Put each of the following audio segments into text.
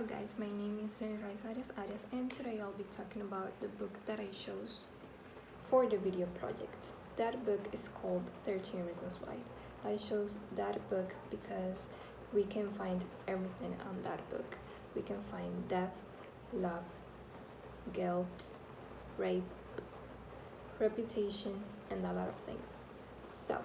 Hello guys, my name is Rais Arias and today I'll be talking about the book that I chose for the video project. That book is called 13 Reasons Why. I chose that book because we can find everything on that book. We can find death, love, guilt, rape, reputation, and a lot of things. So,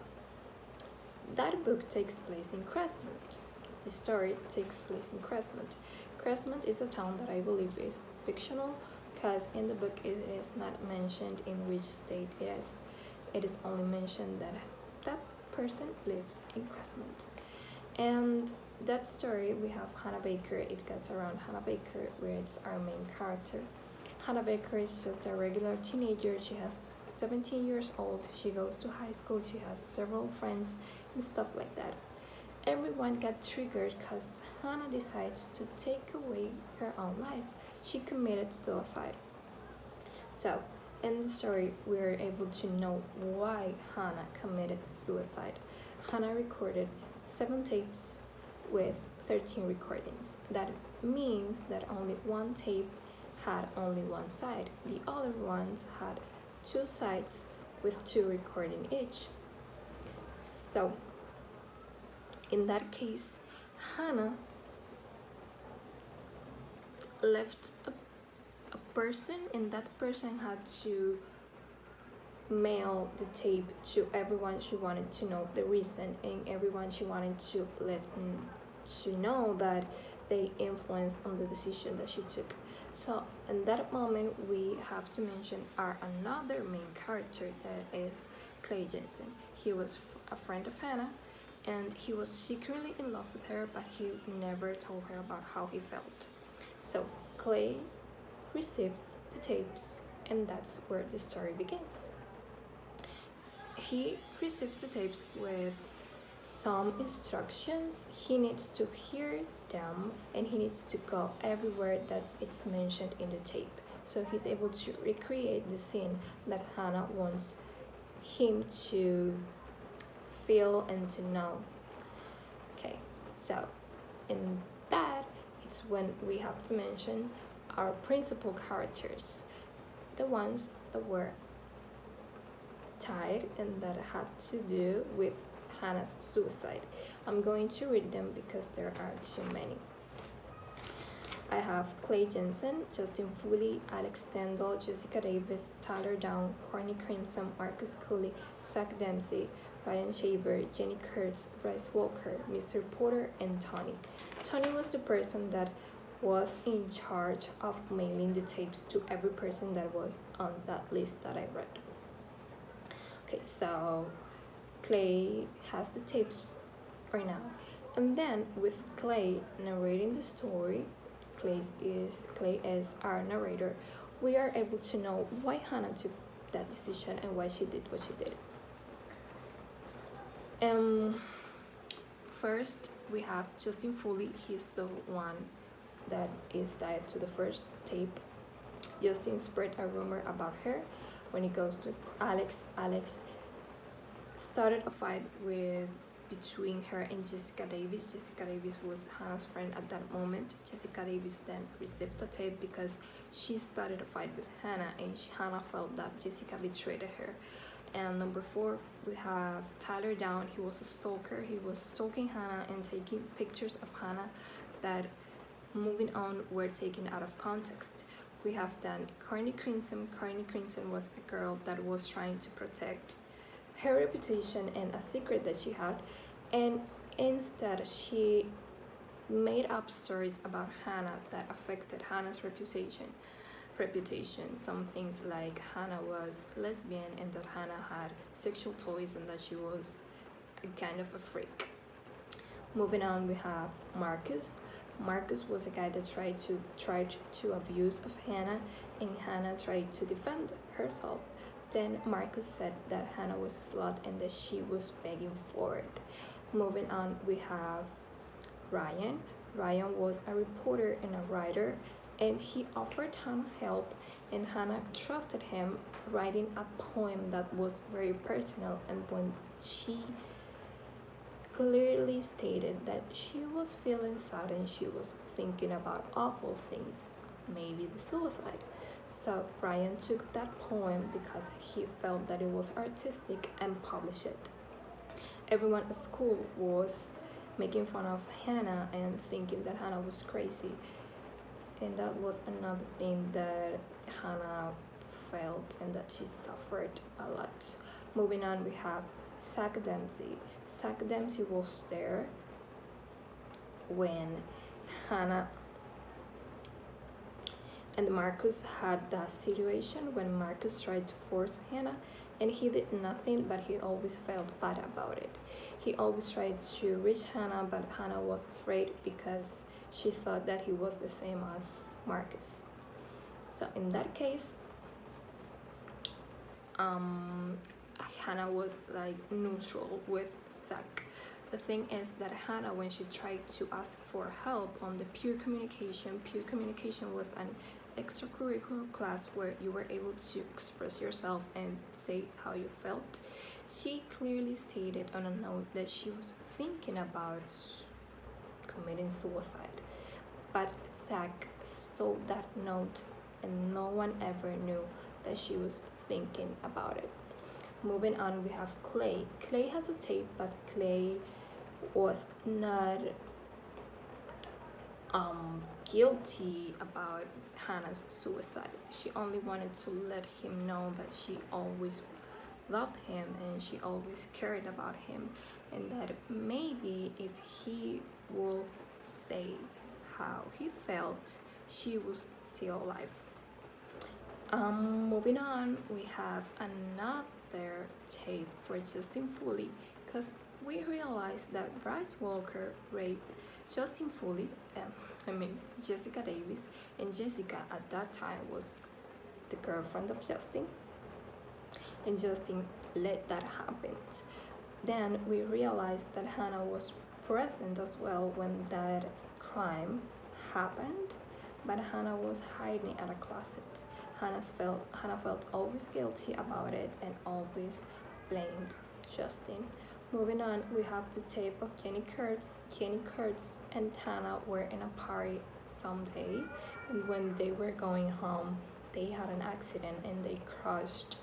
that book takes place in Crestmont. The story takes place in Crestmont. Crestmont is a town that I believe is fictional because in the book it is not mentioned in which state it is. It is only mentioned that that person lives in Crestmont. And that story we have Hannah Baker. It goes around Hannah Baker, where it's our main character. Hannah Baker is just a regular teenager. She has 17 years old. She goes to high school. She has several friends and stuff like that. Everyone got triggered because Hannah decides to take away her own life. She committed suicide. So, in the story, we are able to know why Hannah committed suicide. Hannah recorded 7 tapes with 13 recordings. That means that only one tape had only one side. The other ones had 2 sides with 2 recordings each. So, in that case, Hannah left a person, and that person had to mail the tape to everyone she wanted to know the reason, and everyone she wanted to let to know that they influenced on the decision that she took. So in that moment we have to mention our another main character, that is Clay Jensen. He was a friend of Hannah, and he was secretly in love with her, but he never told her about how he felt. So Clay receives the tapes, and that's where the story begins. He receives the tapes with some instructions. He needs to hear them, and he needs to go everywhere that it's mentioned in the tape. So he's able to recreate the scene that Hannah wants him to feel and to know. Okay, so in that, it's when we have to mention our principal characters, the ones that were tied and that had to do with Hannah's suicide. I'm going to read them because there are too many. I have Clay Jensen, Justin Foley, Alex Stendal, Jessica Davis, Tyler Down, Corny Crimson, Marcus Cooley, Zach Dempsey, Ryan Shaver, Jenny Kurtz, Bryce Walker, Mr. Porter, and Tony. Tony was the person that was in charge of mailing the tapes to every person that was on that list that I read. Okay, so Clay has the tapes right now. And then with Clay narrating the story, Clay is our narrator, we are able to know why Hannah took that decision and why she did what she did. First we have Justin Foley. He's the one that is tied to the first tape. Justin spread a rumor about her. When it goes to Alex started a fight between her and Jessica Davis. Jessica Davis was Hannah's friend at that moment. Jessica Davis then received the tape because she started a fight with Hannah, and Hannah felt that Jessica betrayed her. And number 4, we have Tyler Down. He was a stalker. He was stalking Hannah and taking pictures of Hannah that, moving on, were taken out of context. We have then Corny Crimson. Corny Crimson was a girl that was trying to protect her reputation and a secret that she had, and instead she made up stories about Hannah that affected Hannah's reputation. Some things like Hannah was lesbian and that Hannah had sexual toys and that she was a kind of a freak. Moving on, we have Marcus. Marcus was a guy that tried to abuse of Hannah, and Hannah tried to defend herself. Then Marcus said that Hannah was a slut and that she was begging for it. Moving on, we have Ryan. Ryan was a reporter and a writer, and he offered Hannah help, and Hannah trusted him, writing a poem that was very personal. And when she clearly stated that she was feeling sad and she was thinking about awful things, maybe the suicide. So Ryan took that poem because he felt that it was artistic and published it. Everyone at school was making fun of Hannah and thinking that Hannah was crazy. And that was another thing that Hannah felt and that she suffered a lot. Moving on, we have Zach Dempsey. Zach Dempsey was there when Hannah and Marcus had that situation when Marcus tried to force Hannah, and he did nothing, but he always felt bad about it. He always tried to reach Hannah, but Hannah was afraid because she thought that he was the same as Marcus. So in that case, Hannah was like neutral with Zach. The thing is that Hannah, when she tried to ask for help on the peer communication was an extracurricular class where you were able to express yourself and say how you felt. She clearly stated on a note that she was thinking about committing suicide, but Zach stole that note and no one ever knew that she was thinking about it. Moving on, we have Clay. Clay has a tape, but Clay was not guilty about Hannah's suicide. She only wanted to let him know that she always loved him and she always cared about him, and that maybe if he will say how he felt, she was still alive. Moving on, we have another tape for Justin Foley because we realized that Bryce Walker raped Justin Foley, Jessica Davis, and Jessica at that time was the girlfriend of Justin, and Justin let that happen. Then we realized that Hannah was present as well when that crime happened, but Hannah was hiding at a closet. Hannah felt always guilty about it and always blamed Justin. Moving on, we have the tape of Jenny Curtis. Jenny Curtis and Hannah were in a party someday, and when they were going home, they had an accident and they crashed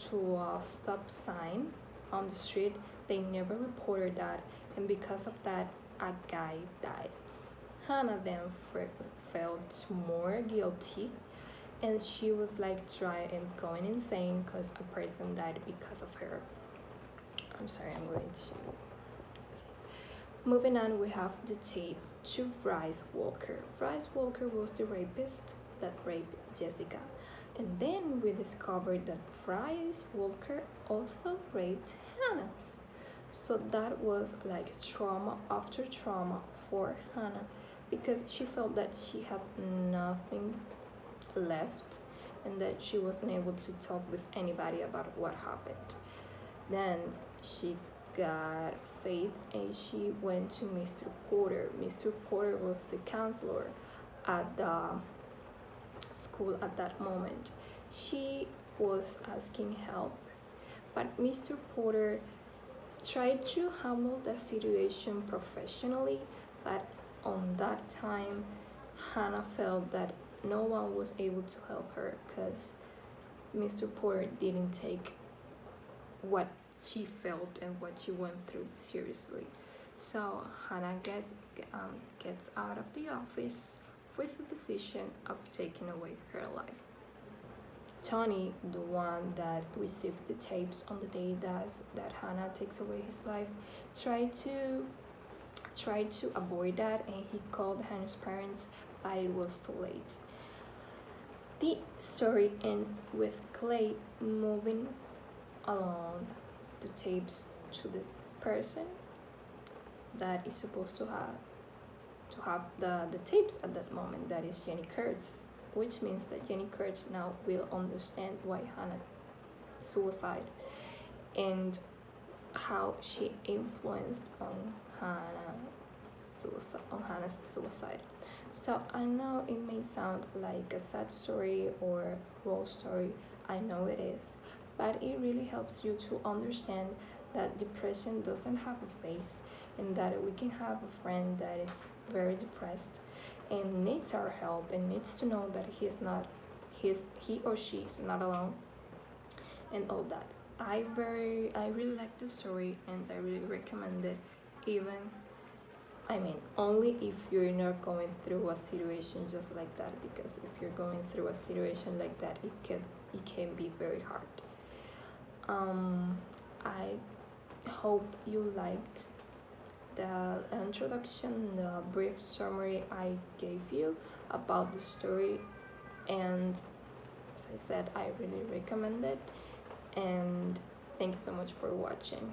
to a stop sign on the street. They never reported that, and because of that, a guy died. Hannah then felt more guilty, and she was like dry and going insane because a person died because of her. I'm sorry, I'm going to. Moving on, we have the tape to Bryce Walker. Bryce Walker was the rapist that raped Jessica. And then we discovered that Bryce Walker also raped Hannah. So that was like trauma after trauma for Hannah because she felt that she had nothing left and that she wasn't able to talk with anybody about what happened. Then she got faith and she went to Mr. Porter. Mr. Porter was the counselor at the school at that moment. She was asking help, but Mr. Porter tried to handle the situation professionally, but on that time Hannah felt that no one was able to help her because Mr. Porter didn't take what she felt and what she went through seriously. So Hannah gets out of the office with the decision of taking away her life. Tony, the one that received the tapes on the day that Hannah takes away his life, tried to avoid that and he called Hannah's parents, but it was too late. The story ends with Clay moving along the tapes to the person that is supposed to have the tapes at that moment, that is Jenny Curtis, which means that Jenny Curtis now will understand why Hannah suicide and how she influenced on Hannah's suicide. So I know it may sound like a sad story or raw story, I know it is, but it really helps you to understand that depression doesn't have a face, and that we can have a friend that is very depressed and needs our help and needs to know that he or she is not alone, and all that. I really like the story, and I really recommend it, even, I mean, only if you're not going through a situation just like that, because if you're going through a situation like that, it can be very hard. I hope you liked the introduction, the brief summary I gave you about the story, and as I said, I really recommend it. And thank you so much for watching.